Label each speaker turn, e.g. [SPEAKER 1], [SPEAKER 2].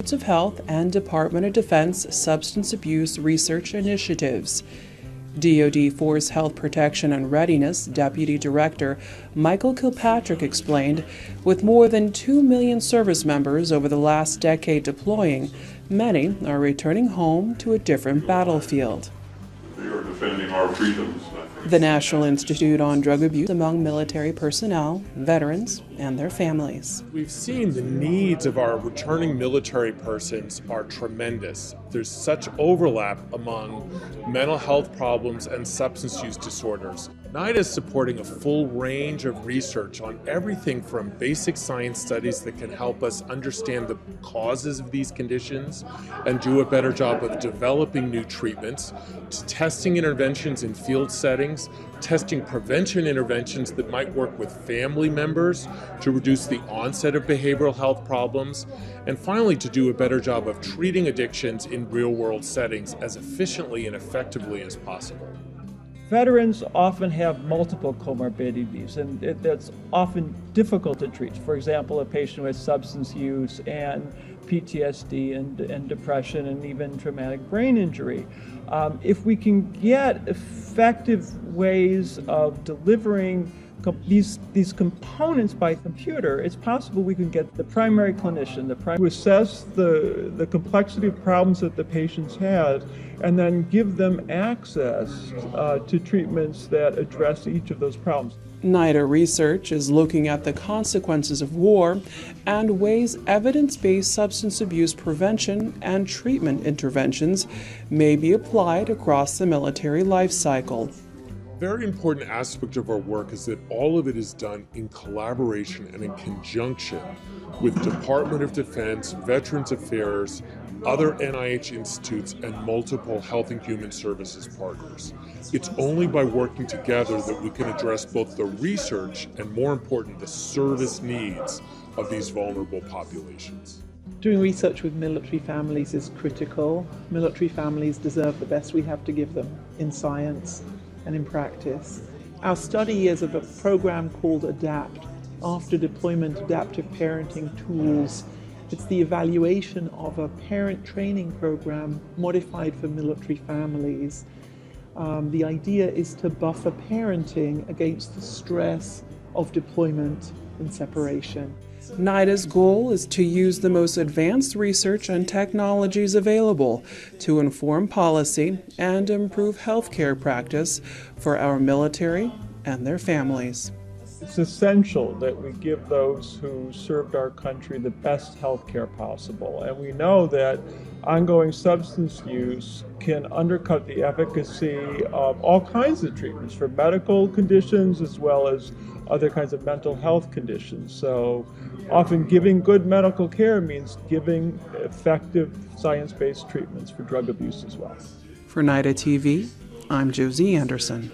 [SPEAKER 1] Departments of Health and Department of Defense substance abuse research initiatives. DoD Force Health Protection and Readiness Deputy Director Michael Kilpatrick explained, with more than 2 million service members over the last decade deploying, many are returning home to a different battlefield.
[SPEAKER 2] They are defending our freedoms.
[SPEAKER 1] The National Institute on Drug Abuse among military personnel, veterans, and their families.
[SPEAKER 3] We've seen the needs of our returning military persons are tremendous. There's such overlap among mental health problems and substance use disorders. NIDA is supporting a full range of research on everything from basic science studies that can help us understand the causes of these conditions and do a better job of developing new treatments, to testing interventions in field settings, testing prevention interventions that might work with family members to reduce the onset of behavioral health problems, and finally to do a better job of treating addictions in real-world settings as efficiently and effectively as possible.
[SPEAKER 4] Veterans often have multiple comorbidities, and that's often difficult to treat. For example, a patient with substance use and PTSD and depression and even traumatic brain injury. If we can get effective ways of delivering these components by computer, it's possible we can get the primary clinician to assess the complexity of problems that the patients have and then give them access to treatments that address each of those problems.
[SPEAKER 1] NIDA research is looking at the consequences of war and ways evidence-based substance abuse prevention and treatment interventions may be applied across the military life cycle.
[SPEAKER 3] A very important aspect of our work is that all of it is done in collaboration and in conjunction with Department of Defense, Veterans Affairs, other NIH institutes, and multiple Health and Human Services partners. It's only by working together that we can address both the research and, more important, the service needs of these vulnerable populations.
[SPEAKER 5] Doing research with military families is critical. Military families deserve the best we have to give them in science and in practice. Our study is of a program called ADAPT, After Deployment Adaptive Parenting Tools. It's the evaluation of a parent training program modified for military families. The idea is to buffer parenting against the stress of deployment and separation.
[SPEAKER 1] NIDA's goal is to use the most advanced research and technologies available to inform policy and improve healthcare practice for our military and their families.
[SPEAKER 4] It's essential that we give those who served our country the best health care possible. And we know that ongoing substance use can undercut the efficacy of all kinds of treatments for medical conditions as well as other kinds of mental health conditions. So often giving good medical care means giving effective science-based treatments for drug abuse as well.
[SPEAKER 1] For NIDA TV, I'm Josie Anderson.